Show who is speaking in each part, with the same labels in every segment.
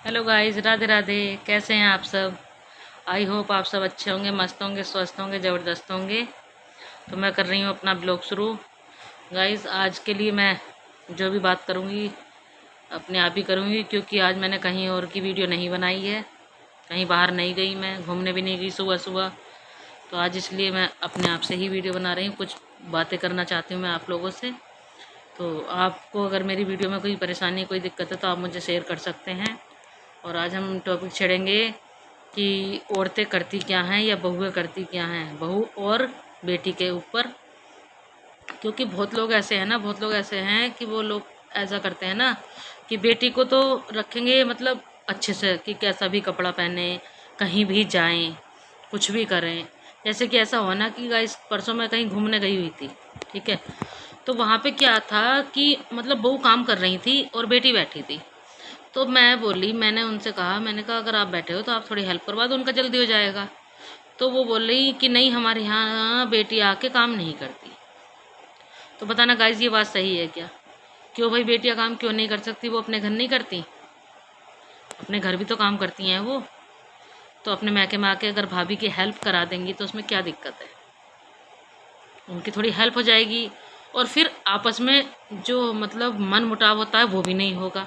Speaker 1: Hello guys, Radhe Radhe. कैसे हैं आप सब? आई होप आप सब अच्छे होंगे, मस्त होंगे, स्वस्थ होंगे, ज़बरदस्त होंगे। तो मैं कर रही हूँ अपना ब्लॉग शुरू। गाइस, आज के लिए मैं जो भी बात करूँगी अपने आप ही करूँगी, क्योंकि आज मैंने कहीं और की वीडियो नहीं बनाई है। कहीं बाहर नहीं गई, मैं घूमने भी नहीं गई सुबह सुबह। तो आज इसलिए मैं अपने आप से ही वीडियो बना रही हूँ। कुछ बातें करना चाहती हूँ मैं आप लोगों से। तो आपको अगर मेरी वीडियो में कोई परेशानी, कोई दिक्कत है तो आप मुझे शेयर कर सकते हैं। और आज हम टॉपिक छेड़ेंगे कि औरतें करती क्या हैं या बहुएं करती क्या हैं, बहू और बेटी के ऊपर। क्योंकि बहुत लोग ऐसे हैं ना, बहुत लोग ऐसे हैं कि वो लोग ऐसा करते हैं ना कि बेटी को तो रखेंगे मतलब अच्छे से, कि कैसा भी कपड़ा पहने, कहीं भी जाएं, कुछ भी करें। जैसे कि ऐसा हुआ ना कि गाइस, परसों मैं कहीं घूमने गई हुई थी, ठीक है। तो वहाँ पे क्या था कि मतलब बहू काम कर रही थी और बेटी बैठी थी। तो मैं बोली, मैंने उनसे कहा, मैंने कहा अगर आप बैठे हो तो आप थोड़ी हेल्प करवा दो, उनका जल्दी हो जाएगा। तो वो बोल रही कि नहीं, हमारे यहाँ बेटी आके काम नहीं करती। तो बताना गाइज, ये बात सही है क्या? क्यों भाई, बेटियाँ काम क्यों नहीं कर सकती? वो अपने घर नहीं करती? अपने घर भी तो काम करती हैं वो। तो अपने मैके में आके अगर भाभी की हेल्प करा देंगी तो उसमें क्या दिक्कत है? उनकी थोड़ी हेल्प हो जाएगी और फिर आपस में जो मतलब मन मुटाव होता है वो भी नहीं होगा।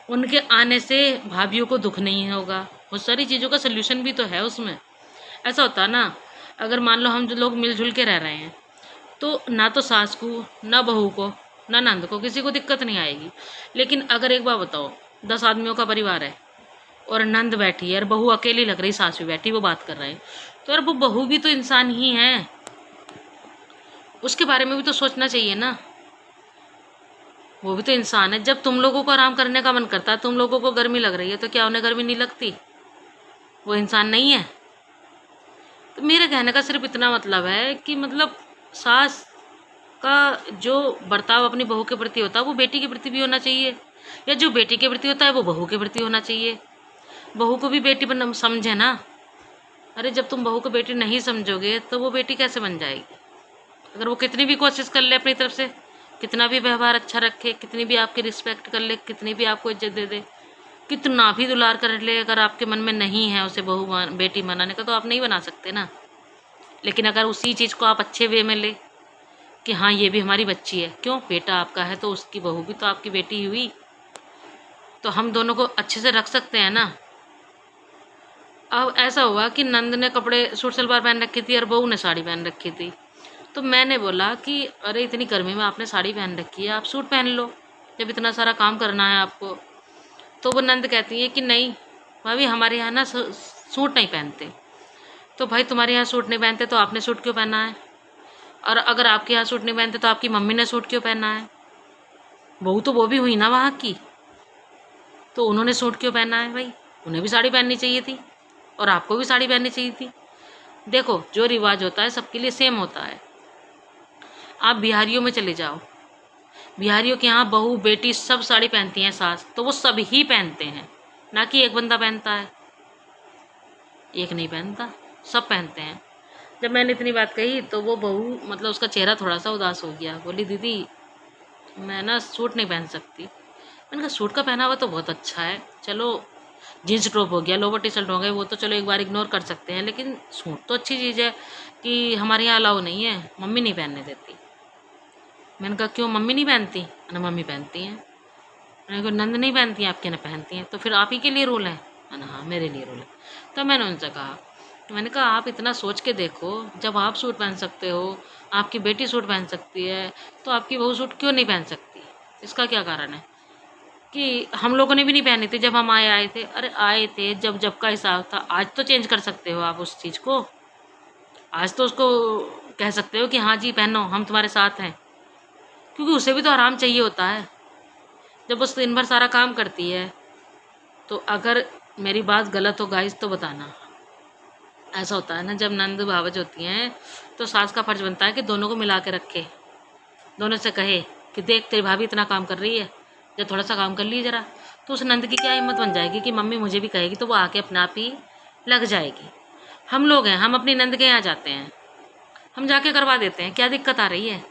Speaker 1: उनके आने से भाभीियों को दुख नहीं होगा। बहुत सारी चीज़ों का सल्यूशन भी तो है उसमें। ऐसा होता है ना, अगर मान लो हम जो लोग मिलजुल के रह रहे हैं तो ना तो सास को, ना बहू को, ना नंद को, किसी को दिक्कत नहीं आएगी। लेकिन अगर एक बार बताओ, 10 आदमियों का परिवार है और नंद बैठी है और बहू अकेली लग रही, सास भी बैठी, वो बात कर रहे हैं, तो यार वो बहू भी तो इंसान ही है, उसके बारे में भी तो सोचना चाहिए ना। वो भी तो इंसान है। जब तुम लोगों को आराम करने का मन करता है, तुम लोगों को गर्मी लग रही है, तो क्या उन्हें गर्मी नहीं लगती? वो इंसान नहीं है? तो मेरे कहने का सिर्फ इतना मतलब है कि मतलब सास का जो बर्ताव अपनी बहू के प्रति होता है वो बेटी के प्रति भी होना चाहिए, या जो बेटी के प्रति होता है वो बहू के प्रति होना चाहिए। बहू को भी बेटी बन समझे ना। अरे जब तुम बहू को बेटी नहीं समझोगे तो वो बेटी कैसे बन जाएगी? अगर वो कितनी भी कोशिश कर ले अपनी तरफ से, कितना भी व्यवहार अच्छा रखे, कितनी भी आपकी रिस्पेक्ट कर ले, कितनी भी आपको इज्जत दे दे, कितना भी दुलार कर ले, अगर आपके मन में नहीं है उसे बेटी बनाने का, तो आप नहीं बना सकते ना। लेकिन अगर उसी चीज़ को आप अच्छे वे में ले कि हाँ ये भी हमारी बच्ची है, क्यों, बेटा आपका है तो उसकी बहू भी तो आपकी बेटी हुई, तो हम दोनों को अच्छे से रख सकते हैं ना। अब ऐसा हुआ कि नंद ने कपड़े सूट सलवार पहन रखी थी और बहू ने साड़ी पहन रखी थी। तो मैंने बोला कि अरे इतनी गर्मी में आपने साड़ी पहन रखी है, आप सूट पहन लो जब इतना सारा काम करना है आपको। तो वो नंद कहती है कि नहीं भाभी, हमारे यहाँ ना सूट नहीं पहनते। तो भाई तुम्हारे यहाँ सूट नहीं पहनते तो आपने सूट क्यों पहना है? और अगर आपके यहाँ सूट नहीं पहनते तो आपकी मम्मी ने सूट क्यों पहना है? बहू तो वो भी हुई ना वहाँ की, तो उन्होंने सूट क्यों पहना है भाई? उन्हें भी साड़ी पहननी चाहिए थी और आपको भी साड़ी पहननी चाहिए थी। देखो, जो रिवाज होता है सबके लिए सेम होता है। आप बिहारियों में चले जाओ, बिहारियों के यहाँ बहू बेटी सब साड़ी पहनती हैं, सास तो वो सब ही पहनते हैं, ना कि एक बंदा पहनता है, एक नहीं पहनता, सब पहनते हैं। जब मैंने इतनी बात कही तो वो बहू मतलब उसका चेहरा थोड़ा सा उदास हो गया, बोली दीदी मैं ना सूट नहीं पहन सकती। मैंने कहा सूट का पहनावा तो बहुत अच्छा है, चलो जीन्स टॉप हो गया, लोवर टी शर्ट हो गए, वो तो चलो एक बार इग्नोर कर सकते हैं, लेकिन सूट तो अच्छी चीज़ है। कि हमारे यहाँ अलाउ नहीं है, मम्मी नहीं पहनने देती। मैंने कहा क्यों, मम्मी नहीं पहनती? ना मम्मी पहनती हैं। मैंने कहा नंद नहीं पहनती हैं, आपके ना पहनती हैं, तो फिर आप ही के लिए रूल है? ना हाँ मेरे लिए रूल है। तो मैंने उनसे कहा, मैंने कहा आप इतना सोच के देखो, जब आप सूट पहन सकते हो, आपकी बेटी सूट पहन सकती है, तो आपकी बहू सूट क्यों नहीं पहन सकती? इसका क्या कारण है? कि हम लोगों ने भी नहीं पहनी थी जब हम आए थे। अरे आए थे जब जब का हिसाब था, आज तो चेंज कर सकते हो आप उस चीज़ को। आज तो उसको कह सकते हो कि हाँ जी पहनो, हम तुम्हारे साथ हैं, क्योंकि उसे भी तो आराम चाहिए होता है जब वो दिन भर सारा काम करती है। तो अगर मेरी बात गलत हो गाइस तो बताना। ऐसा होता है ना, जब नंद भावज होती हैं तो सास का फर्ज बनता है कि दोनों को मिला के रखे, दोनों से कहे कि देख तेरी भाभी इतना काम कर रही है, जब थोड़ा सा काम कर ली जरा। तो उस नंद की क्या हिम्मत बन जाएगी कि मम्मी मुझे भी कहेगी, तो वो आके अपने आप ही लग जाएगी। हम लोग हैं, हम अपनी नंद के यहाँ जाते हैं, हम जाके करवा देते हैं, क्या दिक्कत आ रही है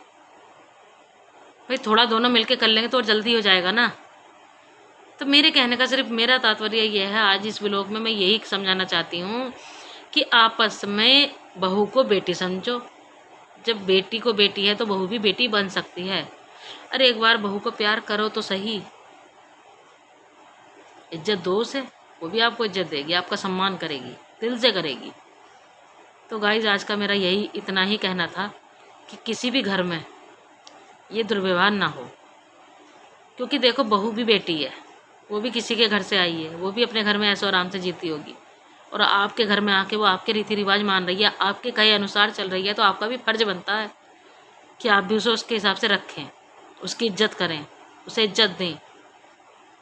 Speaker 1: भाई? थोड़ा दोनों मिलके कर लेंगे तो और जल्दी हो जाएगा ना। तो मेरे कहने का सिर्फ मेरा तात्पर्य यह है, आज इस व्लॉग में मैं यही समझाना चाहती हूँ कि आपस में बहू को बेटी समझो। जब बेटी को बेटी है तो बहू भी बेटी बन सकती है। अरे एक बार बहू को प्यार करो तो सही, इज्जत दो उसे, वो भी आपको इज्जत देगी, आपका सम्मान करेगी, दिल से करेगी। तो गाइज आज का मेरा यही इतना ही कहना था कि किसी भी घर में ये दुर्व्यवहार ना हो, क्योंकि देखो बहू भी बेटी है, वो भी किसी के घर से आई है, वो भी अपने घर में ऐसे आराम से जीती होगी, और आपके घर में आके वो आपके रीति रिवाज मान रही है, आपके कहे अनुसार चल रही है, तो आपका भी फर्ज बनता है कि आप भी उसे उसके हिसाब से रखें, उसकी इज्जत करें, उसे इज्जत दें।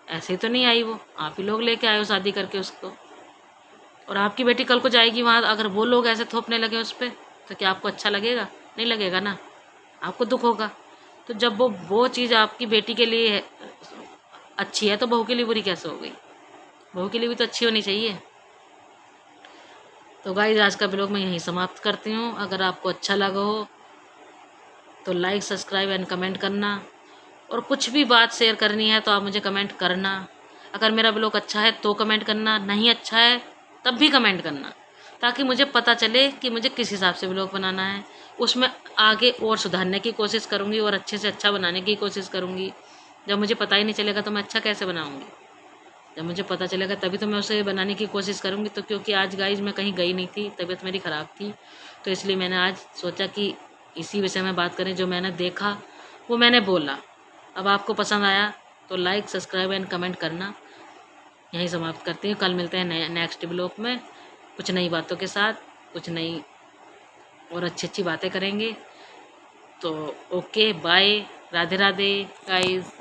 Speaker 1: ऐसे तो नहीं आई वो, आप ही लोग लेके आए हो शादी करके उसको। और आपकी बेटी कल को जाएगी वहाँ, अगर वो लोग ऐसे थोपने लगे उस पर, तो क्या आपको अच्छा लगेगा? नहीं लगेगा ना, आपको दुख होगा। तो जब वो चीज़ आपकी बेटी के लिए अच्छी है तो बहू के लिए बुरी कैसे हो गई? बहू के लिए भी तो अच्छी होनी चाहिए। तो गाइस आज का ब्लॉग मैं यहीं समाप्त करती हूँ। अगर आपको अच्छा लगा हो तो लाइक, सब्सक्राइब एंड कमेंट करना, और कुछ भी बात शेयर करनी है तो आप मुझे कमेंट करना। अगर मेरा ब्लॉग अच्छा है तो कमेंट करना, नहीं अच्छा है तब भी कमेंट करना, ताकि मुझे पता चले कि मुझे किस हिसाब से ब्लॉग बनाना है। उसमें आगे और सुधारने की कोशिश करूँगी और अच्छे से अच्छा बनाने की कोशिश करूँगी। जब मुझे पता ही नहीं चलेगा तो मैं अच्छा कैसे बनाऊँगी? जब मुझे पता चलेगा तभी तो मैं उसे बनाने की कोशिश करूँगी। तो क्योंकि आज गाइज मैं कहीं गई नहीं थी, तबीयत मेरी ख़राब थी, तो इसलिए मैंने आज सोचा कि इसी विषय में बात करें। जो मैंने देखा वो मैंने बोला। अब आपको पसंद आया तो लाइक, सब्सक्राइब एंड कमेंट करना। यहीं समाप्त करती हूँ। कल मिलते हैं नेक्स्ट ब्लॉग में कुछ नई बातों के साथ, कुछ नई और अच्छी अच्छी बातें करेंगे। तो okay, bye, Radhe Radhe guys.